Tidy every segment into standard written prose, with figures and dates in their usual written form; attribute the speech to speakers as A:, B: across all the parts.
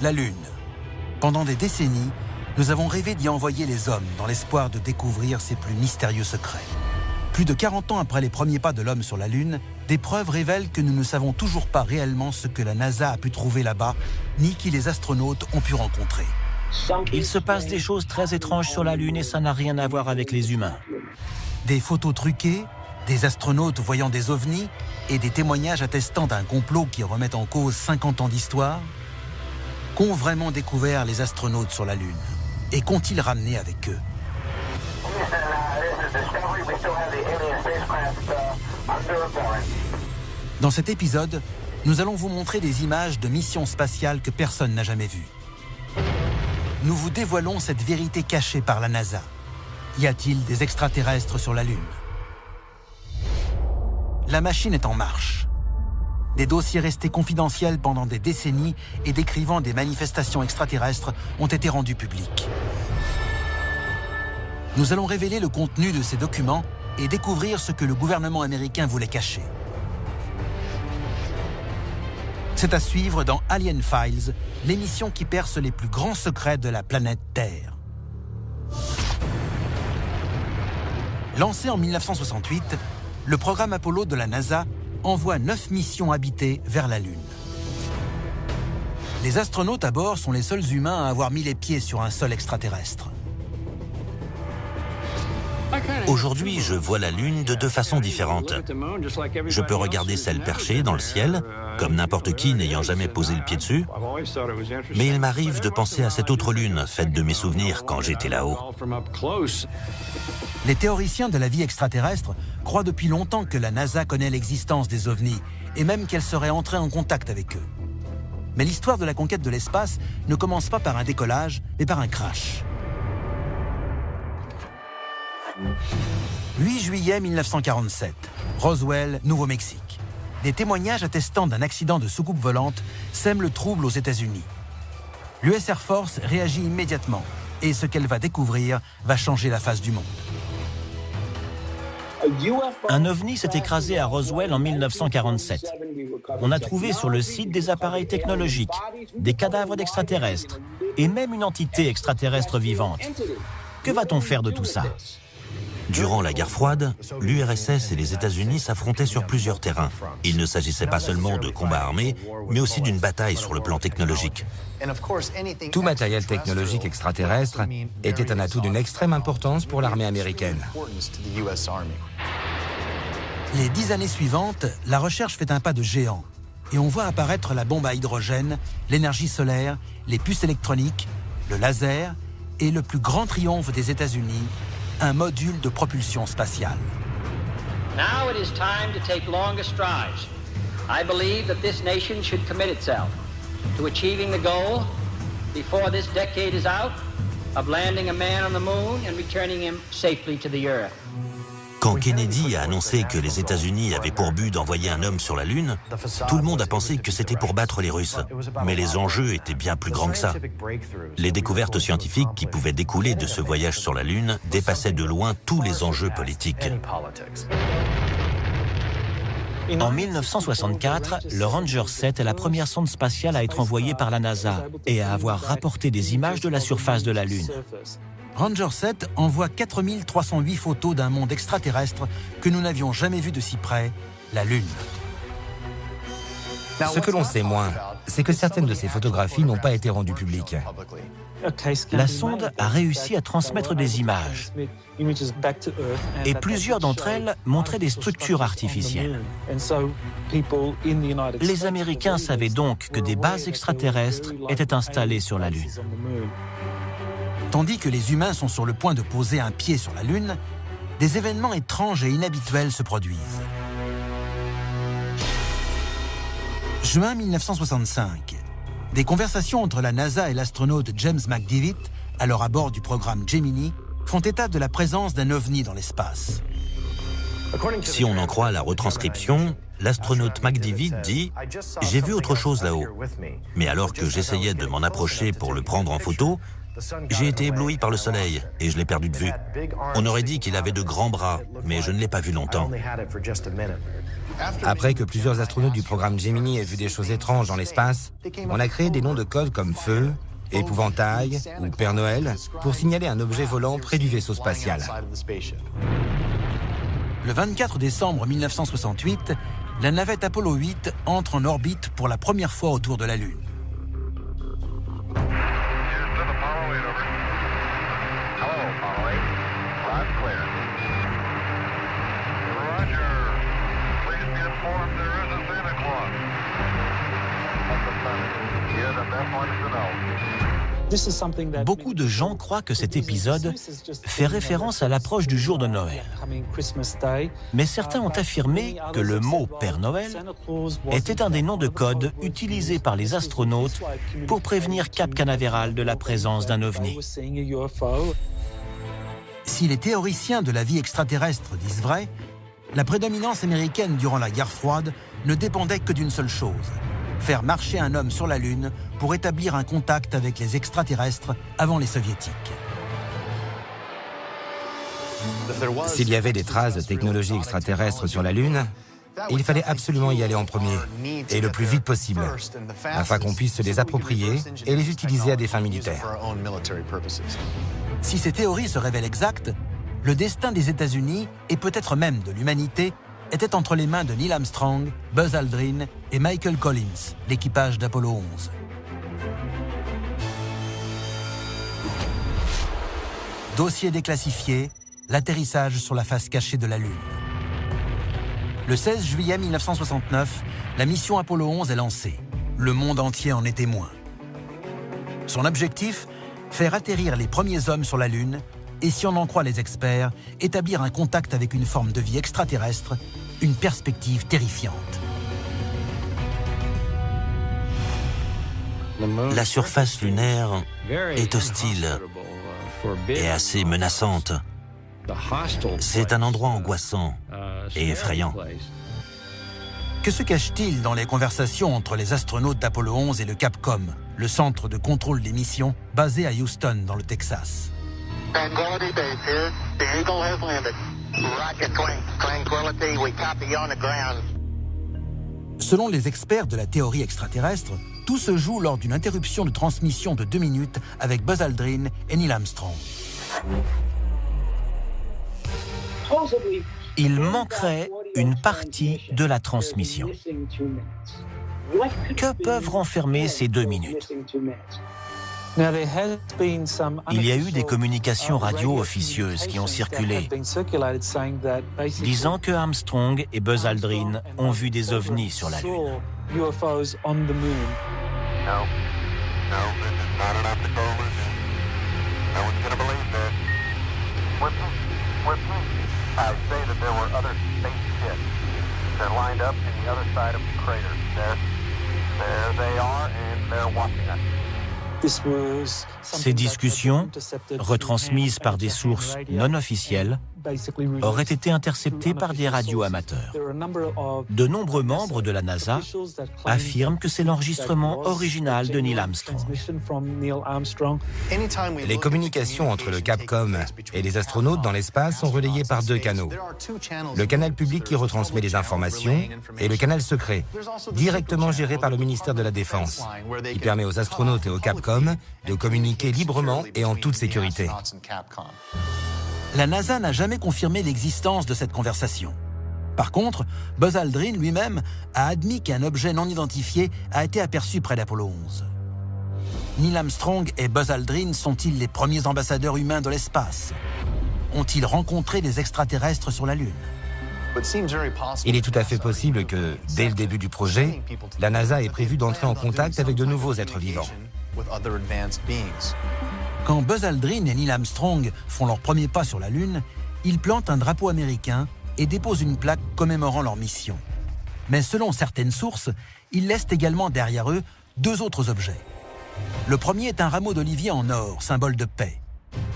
A: La Lune. Pendant des décennies, nous avons rêvé d'y envoyer les hommes dans l'espoir de découvrir ses plus mystérieux secrets. Plus de 40 ans après les premiers pas de l'homme sur la Lune, des preuves révèlent que nous ne savons toujours pas réellement ce que la NASA a pu trouver là-bas, ni qui les astronautes ont pu rencontrer.
B: Il se passe des choses très étranges sur la Lune et ça n'a rien à voir avec les humains.
A: Des photos truquées, des astronautes voyant des ovnis et des témoignages attestant d'un complot qui remet en cause 50 ans d'histoire. Qu'ont vraiment découvert les astronautes sur la Lune? Et qu'ont-ils ramené avec eux? Dans cet épisode, nous allons vous montrer des images de missions spatiales que personne n'a jamais vues. Nous vous dévoilons cette vérité cachée par la NASA. Y a-t-il des extraterrestres sur la Lune? La machine est en marche. Des dossiers restés confidentiels pendant des décennies et décrivant des manifestations extraterrestres ont été rendus publics. Nous allons révéler le contenu de ces documents et découvrir ce que le gouvernement américain voulait cacher. C'est à suivre dans Alien Files, l'émission qui perce les plus grands secrets de la planète Terre. Lancé en 1968, le programme Apollo de la NASA envoie 9 missions habitées vers la Lune. Les astronautes à bord sont les seuls humains à avoir mis les pieds sur un sol extraterrestre.
C: Aujourd'hui, je vois la Lune de deux façons différentes. Je peux regarder celle perchée dans le ciel, comme n'importe qui n'ayant jamais posé le pied dessus. Mais il m'arrive de penser à cette autre Lune, faite de mes souvenirs quand j'étais là-haut.
A: Les théoriciens de la vie extraterrestre croient depuis longtemps que la NASA connaît l'existence des ovnis et même qu'elle serait entrée en contact avec eux. Mais l'histoire de la conquête de l'espace ne commence pas par un décollage, mais par un crash. 8 juillet 1947, Roswell, Nouveau-Mexique. Des témoignages attestant d'un accident de soucoupe volante sèment le trouble aux États-Unis. L'US Air Force réagit immédiatement et ce qu'elle va découvrir va changer la face du monde.
B: Un ovni s'est écrasé à Roswell en 1947. On a trouvé sur le site des appareils technologiques, des cadavres d'extraterrestres et même une entité extraterrestre vivante. Que va-t-on faire de tout ça?
C: Durant la guerre froide, l'URSS et les États-Unis s'affrontaient sur plusieurs terrains. Il ne s'agissait pas seulement de combats armés, mais aussi d'une bataille sur le plan technologique.
D: Tout matériel technologique extraterrestre était un atout d'une extrême importance pour l'armée américaine.
A: Les 10 années suivantes, la recherche fait un pas de géant et on voit apparaître la bombe à hydrogène, l'énergie solaire, les puces électroniques, le laser et le plus grand triomphe des États-Unis, un module de propulsion spatiale.
E: Now it is time to take longer strides. I believe that this nation should commit itself to achieving the goal before this decade is out of landing a man on the moon and returning him safely to the earth.
C: Quand Kennedy a annoncé que les États-Unis avaient pour but d'envoyer un homme sur la Lune, tout le monde a pensé que c'était pour battre les Russes. Mais les enjeux étaient bien plus grands que ça. Les découvertes scientifiques qui pouvaient découler de ce voyage sur la Lune dépassaient de loin tous les enjeux politiques.
B: En 1964, le Ranger 7 est la première sonde spatiale à être envoyée par la NASA et à avoir rapporté des images de la surface de la Lune.
A: Ranger 7 envoie 4308 photos d'un monde extraterrestre que nous n'avions jamais vu de si près, la Lune.
D: Ce que l'on sait moins, c'est que certaines de ces photographies n'ont pas été rendues publiques.
B: La sonde a réussi à transmettre des images et plusieurs d'entre elles montraient des structures artificielles. Les Américains savaient donc que des bases extraterrestres étaient installées sur la Lune.
A: Tandis que les humains sont sur le point de poser un pied sur la Lune, des événements étranges et inhabituels se produisent. Juin 1965. Des conversations entre la NASA et l'astronaute James McDivitt, alors à bord du programme Gemini, font état de la présence d'un ovni dans l'espace.
C: Si on en croit la retranscription, l'astronaute McDivitt dit « J'ai vu autre chose là-haut. Mais alors que j'essayais de m'en approcher pour le prendre en photo, J'ai été ébloui par le soleil et je l'ai perdu de vue. On aurait dit qu'il avait de grands bras, mais je ne l'ai pas vu longtemps.
D: Après que plusieurs astronautes du programme Gemini aient vu des choses étranges dans l'espace, on a créé des noms de code comme Feu, Épouvantail ou Père Noël pour signaler un objet volant près du vaisseau spatial.
A: Le 24 décembre 1968, la navette Apollo 8 entre en orbite pour la première fois autour de la Lune.
B: Beaucoup de gens croient que cet épisode fait référence à l'approche du jour de Noël. Mais certains ont affirmé que le mot Père Noël était un des noms de code utilisés par les astronautes pour prévenir Cap Canaveral de la présence d'un ovni.
A: Si les théoriciens de la vie extraterrestre disent vrai, la prédominance américaine durant la guerre froide ne dépendait que d'une seule chose: faire marcher un homme sur la Lune pour établir un contact avec les extraterrestres avant les soviétiques.
D: S'il y avait des traces de technologie extraterrestre sur la Lune, il fallait absolument y aller en premier, et le plus vite possible, afin qu'on puisse se les approprier et les utiliser à des fins militaires.
A: Si ces théories se révèlent exactes, le destin des États-Unis, et peut-être même de l'humanité, était entre les mains de Neil Armstrong, Buzz Aldrin et Michael Collins, l'équipage d'Apollo 11. Dossier déclassifié, l'atterrissage sur la face cachée de la Lune. Le 16 juillet 1969, la mission Apollo 11 est lancée. Le monde entier en est témoin. Son objectif, faire atterrir les premiers hommes sur la Lune et, si on en croit les experts, établir un contact avec une forme de vie extraterrestre, une perspective terrifiante.
C: La surface lunaire est hostile et assez menaçante. C'est un endroit angoissant et effrayant.
A: Que se cache-t-il dans les conversations entre les astronautes d'Apollo 11 et le Capcom, le centre de contrôle des missions basé à Houston, dans le Texas?
F: Tranquility base here. The Eagle has landed. Rocket Tranquility, we copy you on the ground.
A: Selon les experts de la théorie extraterrestre, tout se joue lors d'une interruption de transmission de 2 minutes avec Buzz Aldrin et Neil Armstrong.
B: Il manquerait une partie de la transmission. Que peuvent renfermer ces 2 minutes? Il y a eu des communications radio officieuses qui ont circulé, disant que Armstrong et Buzz Aldrin ont vu des ovnis sur la Lune. Ces discussions, retransmises par des sources non officielles, auraient été interceptées par des radios amateurs. De nombreux membres de la NASA affirment que c'est l'enregistrement original de Neil Armstrong.
D: Les communications entre le Capcom et les astronautes dans l'espace sont relayées par 2 canaux. Le canal public qui retransmet les informations et le canal secret, directement géré par le ministère de la Défense, qui permet aux astronautes et au Capcom de communiquer librement et en toute sécurité.
A: La NASA n'a jamais confirmé l'existence de cette conversation. Par contre, Buzz Aldrin lui-même a admis qu'un objet non identifié a été aperçu près d'Apollo 11. Neil Armstrong et Buzz Aldrin sont-ils les premiers ambassadeurs humains de l'espace? Ont-ils rencontré des extraterrestres sur la Lune?
D: Il est tout à fait possible que, dès le début du projet, la NASA ait prévu d'entrer en contact avec de nouveaux êtres vivants.
A: Quand Buzz Aldrin et Neil Armstrong font leur premier pas sur la Lune, ils plantent un drapeau américain et déposent une plaque commémorant leur mission. Mais selon certaines sources, ils laissent également derrière eux 2 autres objets. Le premier est un rameau d'olivier en or, symbole de paix.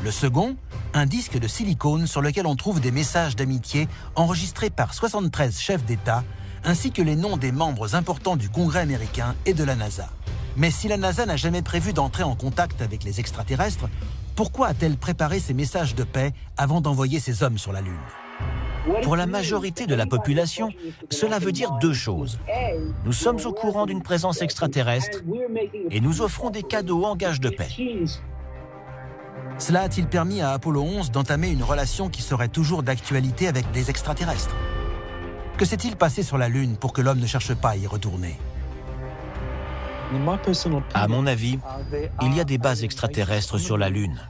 A: Le second, un disque de silicone sur lequel on trouve des messages d'amitié enregistrés par 73 chefs d'État, ainsi que les noms des membres importants du Congrès américain et de la NASA. Mais si la NASA n'a jamais prévu d'entrer en contact avec les extraterrestres, pourquoi a-t-elle préparé ses messages de paix avant d'envoyer ses hommes sur la Lune?
B: Pour la majorité de la population, cela veut dire deux choses. Nous sommes au courant d'une présence extraterrestre et nous offrons des cadeaux en gage de paix.
A: Cela a-t-il permis à Apollo 11 d'entamer une relation qui serait toujours d'actualité avec des extraterrestres? Que s'est-il passé sur la Lune pour que l'homme ne cherche pas à y retourner?
B: À mon avis, il y a des bases extraterrestres sur la Lune.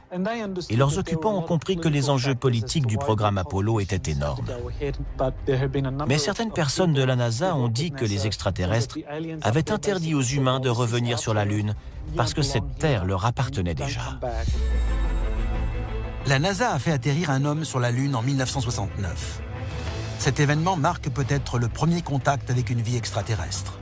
B: Et leurs occupants ont compris que les enjeux politiques du programme Apollo étaient énormes. Mais certaines personnes de la NASA ont dit que les extraterrestres avaient interdit aux humains de revenir sur la Lune parce que cette terre leur appartenait déjà.
A: La NASA a fait atterrir un homme sur la Lune en 1969. Cet événement marque peut-être le premier contact avec une vie extraterrestre.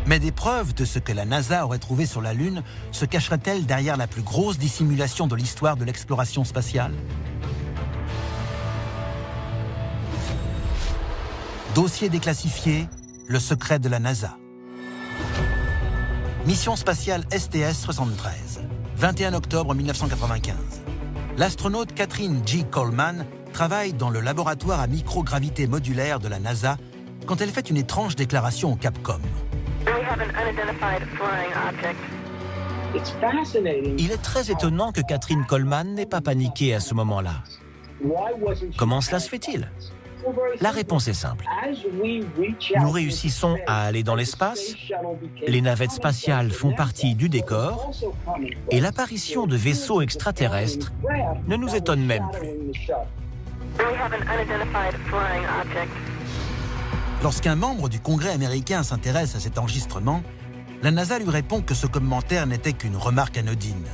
A: Mais des preuves de ce que la NASA aurait trouvé sur la Lune se cacheraient-elles derrière la plus grosse dissimulation de l'histoire de l'exploration spatiale? Dossier déclassifié, le secret de la NASA. Mission spatiale STS-73, 21 octobre 1995. L'astronaute Kathryn G. Coleman travaille dans le laboratoire à microgravité modulaire de la NASA quand elle fait une étrange déclaration au Capcom.
B: Il est très étonnant que Kathryn Coleman n'ait pas paniqué à ce moment-là. Comment cela se fait-il? La réponse est simple. Nous réussissons à aller dans l'espace, les navettes spatiales font partie du décor, et l'apparition de vaisseaux extraterrestres ne nous étonne même plus.
A: Lorsqu'un membre du Congrès américain s'intéresse à cet enregistrement, la NASA lui répond que ce commentaire n'était qu'une remarque anodine.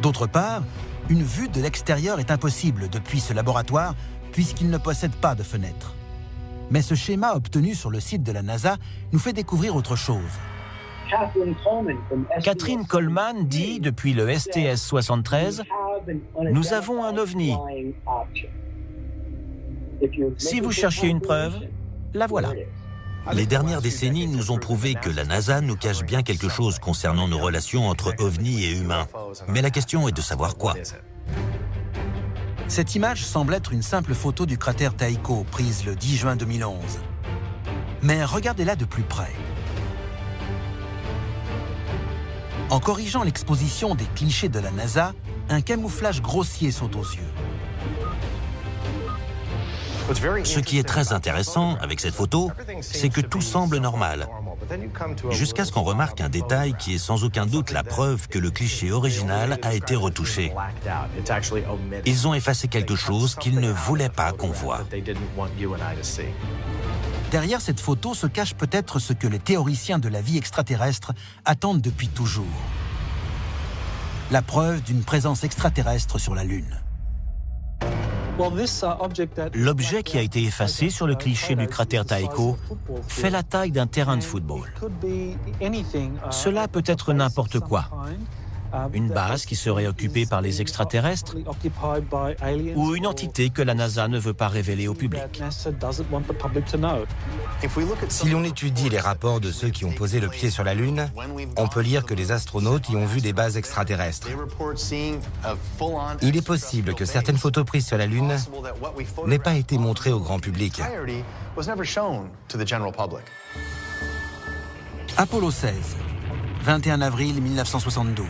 A: D'autre part, une vue de l'extérieur est impossible depuis ce laboratoire puisqu'il ne possède pas de fenêtre. Mais ce schéma obtenu sur le site de la NASA nous fait découvrir autre chose.
B: Kathryn Coleman dit depuis le STS-73, nous avons un ovni. Si vous cherchez une preuve, la voilà.
C: Les dernières décennies nous ont prouvé que la NASA nous cache bien quelque chose concernant nos relations entre ovnis et humains. Mais la question est de savoir quoi.
A: Cette image semble être une simple photo du cratère Tycho, prise le 10 juin 2011. Mais regardez-la de plus près. En corrigeant l'exposition des clichés de la NASA, un camouflage grossier saute aux yeux.
C: Ce qui est très intéressant avec cette photo, c'est que tout semble normal. Jusqu'à ce qu'on remarque un détail qui est sans aucun doute la preuve que le cliché original a été retouché. Ils ont effacé quelque chose qu'ils ne voulaient pas qu'on voie.
A: Derrière cette photo se cache peut-être ce que les théoriciens de la vie extraterrestre attendent depuis toujours. La preuve d'une présence extraterrestre sur la Lune.
B: L'objet qui a été effacé sur le cliché du cratère Tycho fait la taille d'un terrain de football. Cela peut être n'importe quoi. Une base qui serait occupée par les extraterrestres ou une entité que la NASA ne veut pas révéler au public.
D: Si l'on étudie les rapports de ceux qui ont posé le pied sur la Lune, on peut lire que les astronautes y ont vu des bases extraterrestres. Il est possible que certaines photos prises sur la Lune n'aient pas été montrées au grand public.
A: Apollo 16, 21 avril 1972.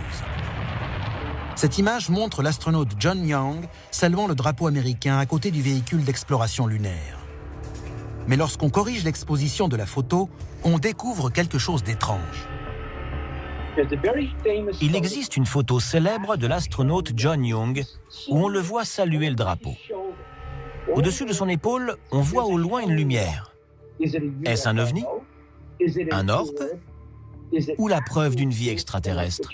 A: Cette image montre l'astronaute John Young saluant le drapeau américain à côté du véhicule d'exploration lunaire. Mais lorsqu'on corrige l'exposition de la photo, on découvre quelque chose d'étrange.
B: Il existe une photo célèbre de l'astronaute John Young où on le voit saluer le drapeau. Au-dessus de son épaule, on voit au loin une lumière. Est-ce un ovni? Un orbe? Ou la preuve d'une vie extraterrestre?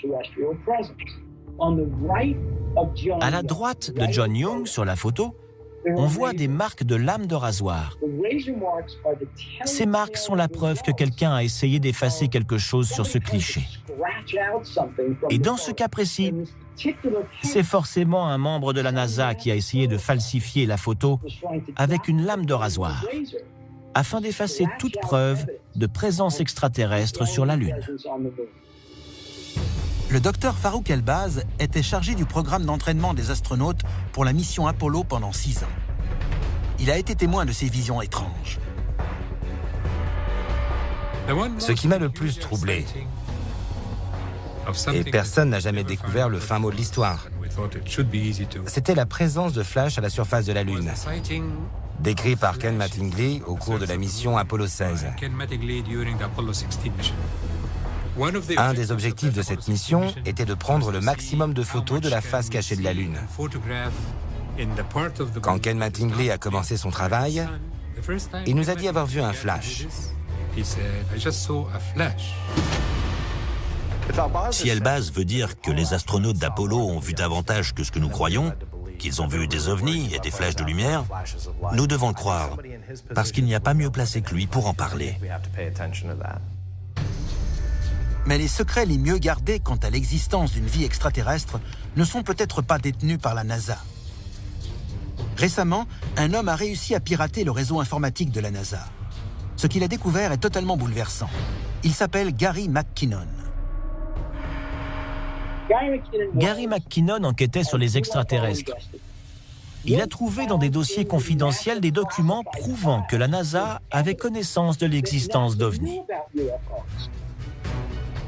B: À la droite de John Young, sur la photo, on voit des marques de lames de rasoir. Ces marques sont la preuve que quelqu'un a essayé d'effacer quelque chose sur ce cliché. Et dans ce cas précis, c'est forcément un membre de la NASA qui a essayé de falsifier la photo avec une lame de rasoir, afin d'effacer toute preuve de présence extraterrestre sur la Lune.
A: Le docteur Farouk Elbaz était chargé du programme d'entraînement des astronautes pour la mission Apollo pendant 6 ans. Il a été témoin de ces visions étranges.
D: Ce qui m'a le plus troublé, et personne n'a jamais découvert le fin mot de l'histoire, c'était la présence de flashs à la surface de la Lune, décrit par Ken Mattingly au cours de la mission Apollo 16. Un des objectifs de cette mission était de prendre le maximum de photos de la face cachée de la Lune. Quand Ken Mattingly a commencé son travail, il nous a dit avoir vu un flash.
C: Si Elbaz veut dire que les astronautes d'Apollo ont vu davantage que ce que nous croyons, qu'ils ont vu des ovnis et des flashs de lumière, nous devons le croire, parce qu'il n'y a pas mieux placé que lui pour en parler.
A: Mais les secrets les mieux gardés quant à l'existence d'une vie extraterrestre ne sont peut-être pas détenus par la NASA. Récemment, un homme a réussi à pirater le réseau informatique de la NASA. Ce qu'il a découvert est totalement bouleversant. Il s'appelle Gary McKinnon.
B: Gary McKinnon enquêtait sur les extraterrestres. Il a trouvé dans des dossiers confidentiels des documents prouvant que la NASA avait connaissance de l'existence d'ovnis.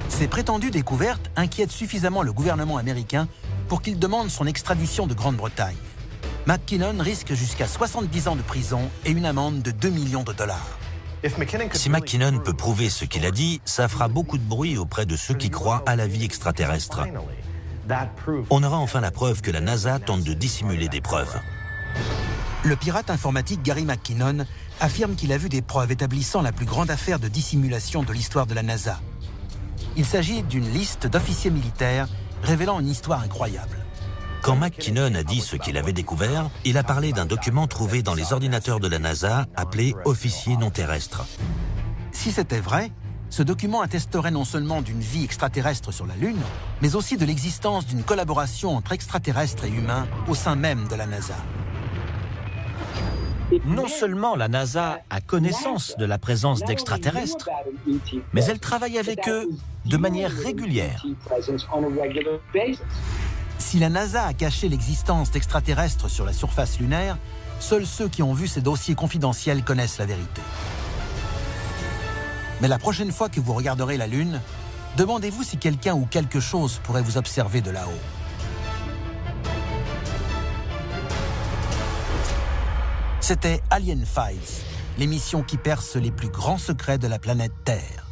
A: Ces prétendues découvertes inquiètent suffisamment le gouvernement américain pour qu'il demande son extradition de Grande-Bretagne. McKinnon risque jusqu'à 70 ans de prison et une amende de 2 millions de dollars.
C: Si McKinnon peut prouver ce qu'il a dit, ça fera beaucoup de bruit auprès de ceux qui croient à la vie extraterrestre. On aura enfin la preuve que la NASA tente de dissimuler des preuves.
A: Le pirate informatique Gary McKinnon affirme qu'il a vu des preuves établissant la plus grande affaire de dissimulation de l'histoire de la NASA. Il s'agit d'une liste d'officiers militaires révélant une histoire incroyable.
C: Quand McKinnon a dit ce qu'il avait découvert, il a parlé d'un document trouvé dans les ordinateurs de la NASA appelé « officier non terrestre ».
A: Si c'était vrai, ce document attesterait non seulement d'une vie extraterrestre sur la Lune, mais aussi de l'existence d'une collaboration entre extraterrestres et humains au sein même de la NASA.
B: Non seulement la NASA a connaissance de la présence d'extraterrestres, mais elle travaille avec eux de manière régulière.
A: Si la NASA a caché l'existence d'extraterrestres sur la surface lunaire, seuls ceux qui ont vu ces dossiers confidentiels connaissent la vérité. Mais la prochaine fois que vous regarderez la Lune, demandez-vous si quelqu'un ou quelque chose pourrait vous observer de là-haut. C'était Alien Files, l'émission qui perce les plus grands secrets de la planète Terre.